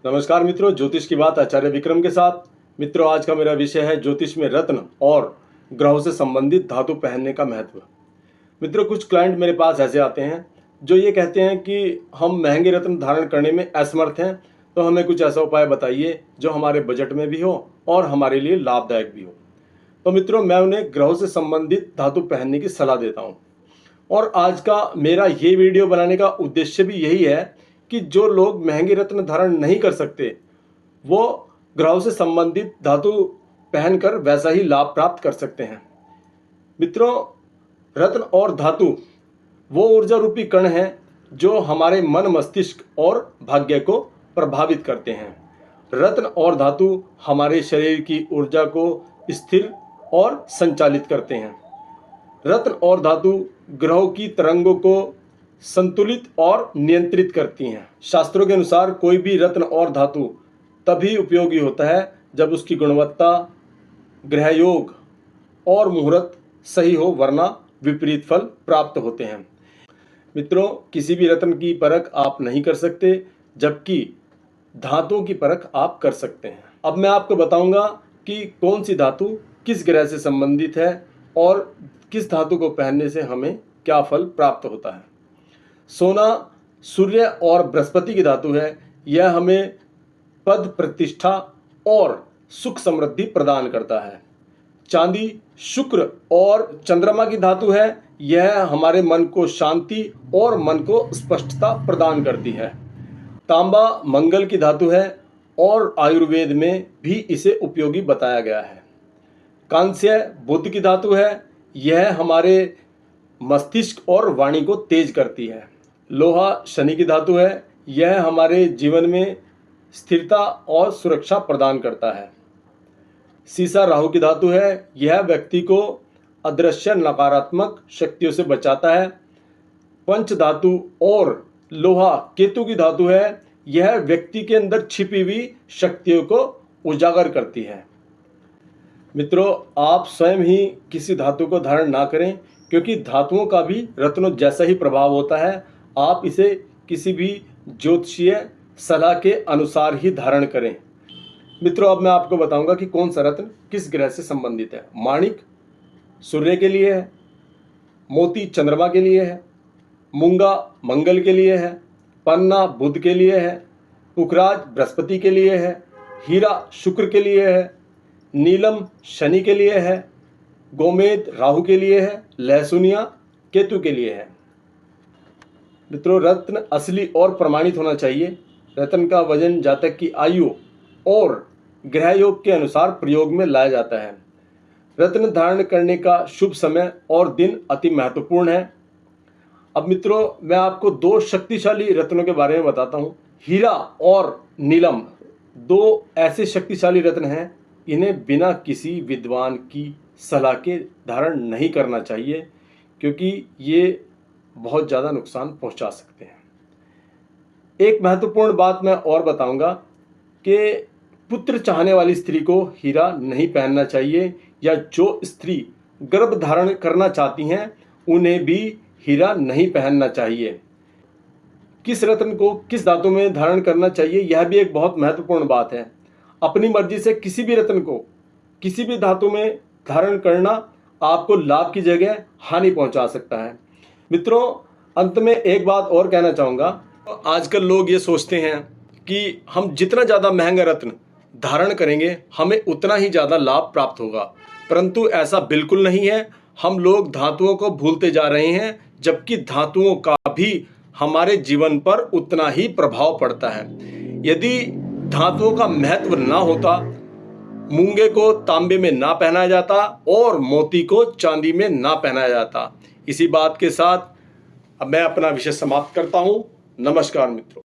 नमस्कार मित्रों, ज्योतिष की बात आचार्य विक्रम के साथ। मित्रों, आज का मेरा विषय है ज्योतिष में रत्न और ग्रहों से संबंधित धातु पहनने का महत्व। मित्रों, कुछ क्लाइंट मेरे पास ऐसे आते हैं जो ये कहते हैं कि हम महंगे रत्न धारण करने में असमर्थ हैं, तो हमें कुछ ऐसा उपाय बताइए जो हमारे बजट में भी हो और हमारे लिए लाभदायक भी हो। तो मित्रों, मैं उन्हें ग्रहों से संबंधित धातु पहनने की सलाह देता हूँ। और आज का मेरा ये वीडियो बनाने का उद्देश्य भी यही है कि जो लोग महंगे रत्न धारण नहीं कर सकते वो ग्रहों से संबंधित धातु पहनकर वैसा ही लाभ प्राप्त कर सकते हैं। मित्रों, रत्न और धातु वो ऊर्जा रूपी कण हैं जो हमारे मन, मस्तिष्क और भाग्य को प्रभावित करते हैं। रत्न और धातु हमारे शरीर की ऊर्जा को स्थिर और संचालित करते हैं। रत्न और धातु ग्रहों की तरंगों को संतुलित और नियंत्रित करती हैं। शास्त्रों के अनुसार कोई भी रत्न और धातु तभी उपयोगी होता है जब उसकी गुणवत्ता, ग्रह योग और मुहूर्त सही हो, वरना विपरीत फल प्राप्त होते हैं। मित्रों, किसी भी रत्न की परख आप नहीं कर सकते, जबकि धातुओं की परख आप कर सकते हैं। अब मैं आपको बताऊंगा कि कौन सी धातु किस ग्रह से संबंधित है और किस धातु को पहनने से हमें क्या फल प्राप्त होता है। सोना सूर्य और बृहस्पति की धातु है। यह हमें पद, प्रतिष्ठा और सुख समृद्धि प्रदान करता है। चांदी शुक्र और चंद्रमा की धातु है। यह हमारे मन को शांति और मन को स्पष्टता प्रदान करती है। तांबा मंगल की धातु है और आयुर्वेद में भी इसे उपयोगी बताया गया है। कांस्य बुध की धातु है। यह हमारे मस्तिष्क और वाणी को तेज करती है। लोहा शनि की धातु है। यह हमारे जीवन में स्थिरता और सुरक्षा प्रदान करता है। सीसा राहु की धातु है। यह व्यक्ति को अदृश्य नकारात्मक शक्तियों से बचाता है। पंच धातु और लोहा केतु की धातु है। यह व्यक्ति के अंदर छिपी हुई शक्तियों को उजागर करती है। मित्रों, आप स्वयं ही किसी धातु को धारण ना करें, क्योंकि धातुओं का भी रत्नों जैसा ही प्रभाव होता है। आप इसे किसी भी ज्योतिषीय सलाह के अनुसार ही धारण करें। मित्रों, अब मैं आपको बताऊंगा कि कौन सा रत्न किस ग्रह से संबंधित है। माणिक सूर्य के लिए है, मोती चंद्रमा के लिए है, मूंगा मंगल के लिए है, पन्ना बुध के लिए है, पुखराज बृहस्पति के लिए है, हीरा शुक्र के लिए है, नीलम शनि के लिए है, गोमेद राहु के लिए है, लहसुनिया केतु के लिए है। मित्रों, रत्न असली और प्रमाणित होना चाहिए। रत्न का वजन जातक की आयु और ग्रह योग के अनुसार प्रयोग में लाया जाता है। रत्न धारण करने का शुभ समय और दिन अति महत्वपूर्ण है। अब मित्रों, मैं आपको दो शक्तिशाली रत्नों के बारे में बताता हूँ। हीरा और नीलम दो ऐसे शक्तिशाली रत्न हैं, इन्हें बिना किसी विद्वान की सलाह के धारण नहीं करना चाहिए, क्योंकि ये बहुत ज़्यादा नुकसान पहुंचा सकते हैं। एक महत्वपूर्ण बात मैं और बताऊंगा कि पुत्र चाहने वाली स्त्री को हीरा नहीं पहनना चाहिए, या जो स्त्री गर्भ धारण करना चाहती हैं उन्हें भी हीरा नहीं पहनना चाहिए। किस रत्न को किस धातु में धारण करना चाहिए, यह भी एक बहुत महत्वपूर्ण बात है। अपनी मर्जी से किसी भी रत्न को किसी भी धातु में धारण करना आपको लाभ की जगह हानि पहुंचा सकता है। मित्रों, अंत में एक बात और कहना चाहूँगा। आजकल लोग ये सोचते हैं कि हम जितना ज़्यादा महंगा रत्न धारण करेंगे हमें उतना ही ज़्यादा लाभ प्राप्त होगा, परंतु ऐसा बिल्कुल नहीं है। हम लोग धातुओं को भूलते जा रहे हैं, जबकि धातुओं का भी हमारे जीवन पर उतना ही प्रभाव पड़ता है। यदि धातुओं का महत्व ना होता, मूंगे को तांबे में ना पहनाया जाता और मोती को चांदी में ना पहनाया जाता। इसी बात के साथ अब मैं अपना विषय समाप्त करता हूँ। नमस्कार मित्रों।